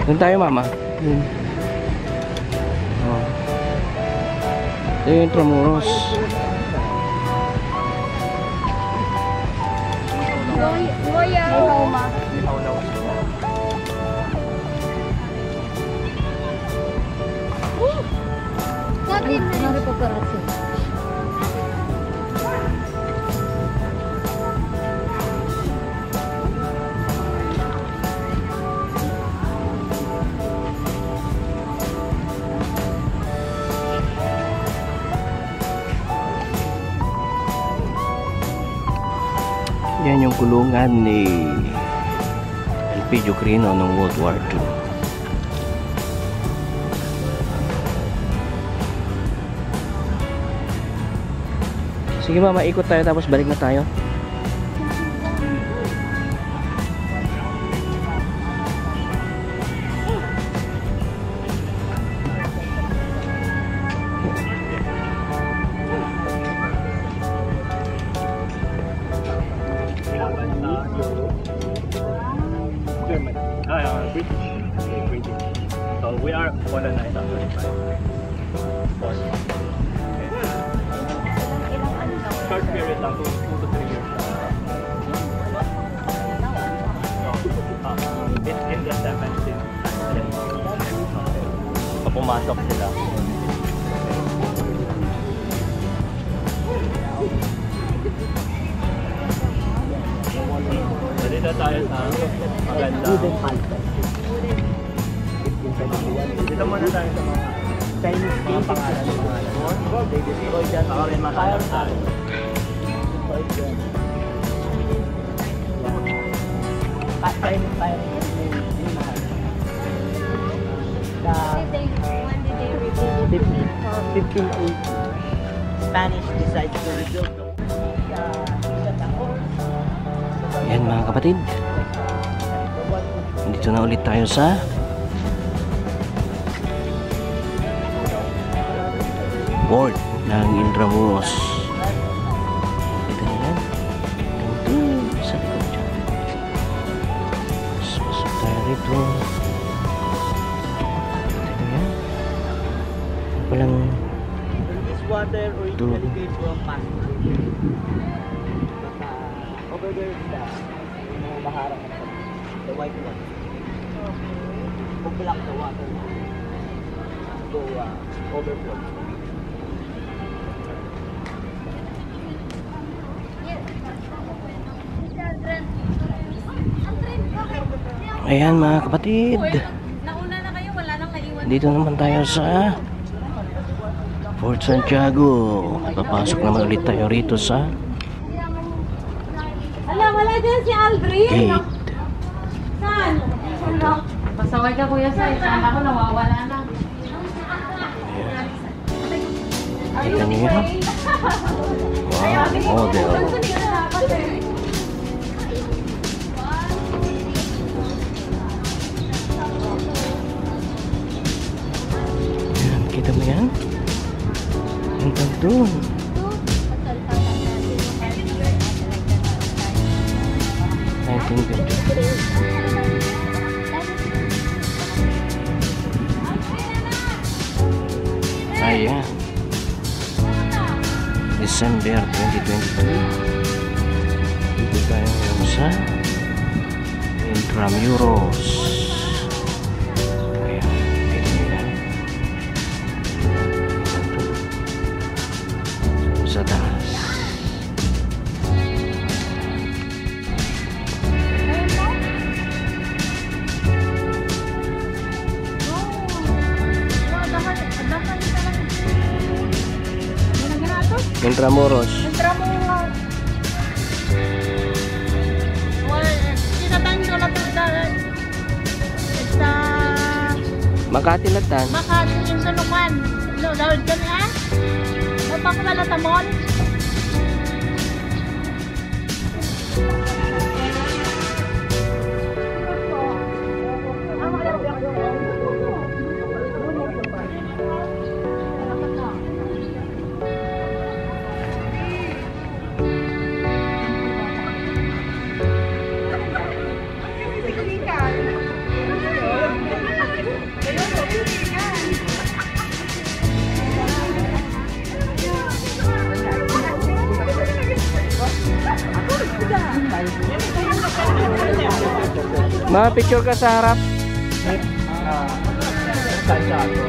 Doon tayo, mama. Doon. Oh. Ito yung Intramuros. Yan yung kulungan ni Elpidio Quirino noong World War II. Sige mama, ikot tayo tapos balik na tayo. British. So we are colonized after the fight. Short period lang, 2 to 3 years. In the 17th so pumasok sila. So dito tayo sa maganda. Dito muna tayo sa mga Chinese mga pangalan ng mga Ikoy dyan, baka rin makalap tayo. Chinese fire when did they rebuild? 1580. Spanish decides to rebuild the Yan mga kapatid, dito na ulit tayo sa board ng Intramuros. Ito na yan. Ganito sa likod dyan. Pasok tayo rito. Ito na yan. Walang this water originally came from Pasco. Over there is the Bahara, the white one. To block the water go overflow. Ayan mga kapatid, Nauna na kayo, wala nang naiwan. dito naman tayo sa Fort Santiago. Papasok naman ulit tayo rito sa Wala dyan si Aldrin. gate. Saan? Pasaway ka kuya sa isang ako, nawawala na. Kita niyo yan? Wow, model. Yan, kita mo yan? Hanggang doon. Ayan, December 2022. Dito tayo ngayon sa Intramuros. Ayan, ito nila sa taas. Intramuros. Well, sinatang ko na Makati Latan. Makati yung sanukan. No, Lord, dyan ha? Mapakawala tamon. Mga picture ka sa harap. Santiago.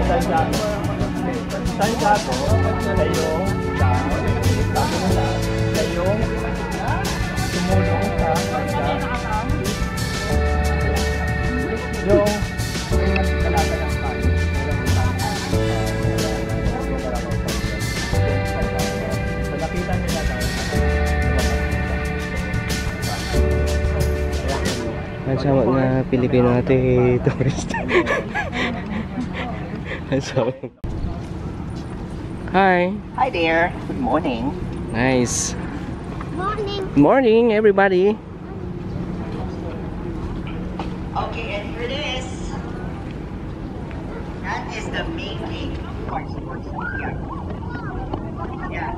Santiago. Santiago. Layong sa layong tumulong sa yung talaga ng kain. So nakita nila daw. Ang sama nga Pilipino natin tourist. Ang sama. Hi. Hi there. Good morning. Nice. Morning. Morning, everybody. Okay, and here it is. That is the main gate. Yeah.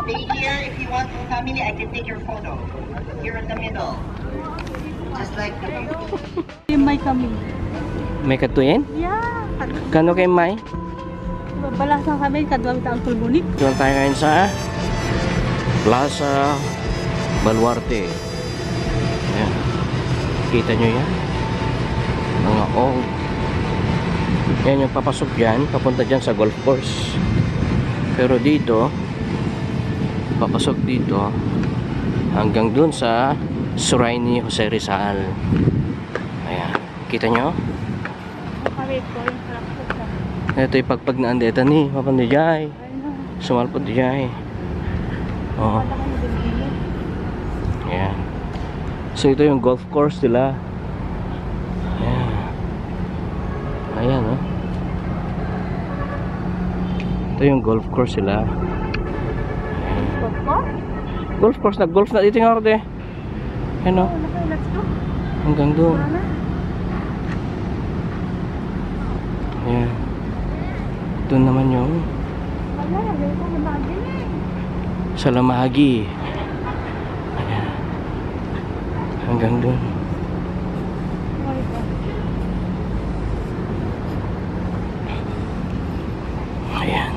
Stay here if you want for family. I can take your photo. Here in the middle. Just like the beauty. May kami. May katuyin? Yeah. Kano kay May? Balasan kami, kadwang taong pulmonik. Doon tayo ngayon sa Plaza Baluarte. Ayan. Kita nyo yan? Mga old. Yan yung papasok dyan. Papunta dyan sa golf course. Pero dito, papasok dito hanggang dun sa Suray ni Jose Rizal. Ayan. Kita nyo? Kami po yung sarap. Ito yung pagpag na andeta ni Papandijay. Sumalpot dijay. Oh. Ayan. So ito yung golf course nila. Ayan. Ayan, oh. Ito yung golf course nila. Ayan. Golf course na. Golf na dito nga rin eh. Ayan, oh. Hanggang doon. Ayan. Doon naman yung sa Lamahagi. Ayan. Hanggang doon. Ayan.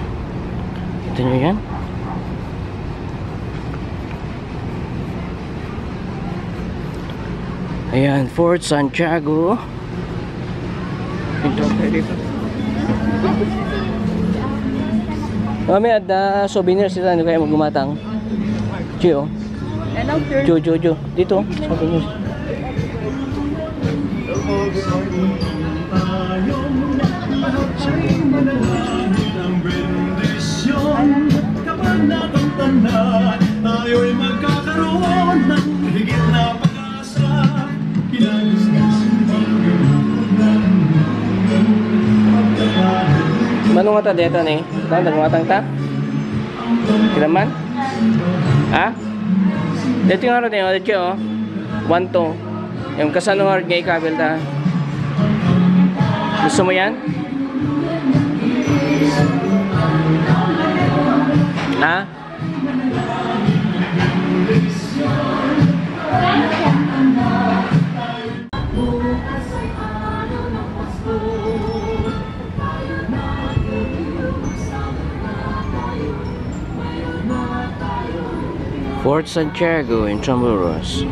Ito nyo yan. Ayan, Fort Santiago. Ito dito. Mami, ada souvenir sila ano kaya maggumatang. Chiyo. Hello, sir. Jo. Dito, souvenir. Kapag nakamtanda, tayo'y magkakaroon ng higit na pag-asa. Manong ata dito ni? Tahu nagmatang ta? Kiraman? Ha? Dito yung araw tayo, dito oh. 1-2. Yung kasano nga ngay kabel ta. Gusto mo yan? Ha? Fort Santiago in Chamorros.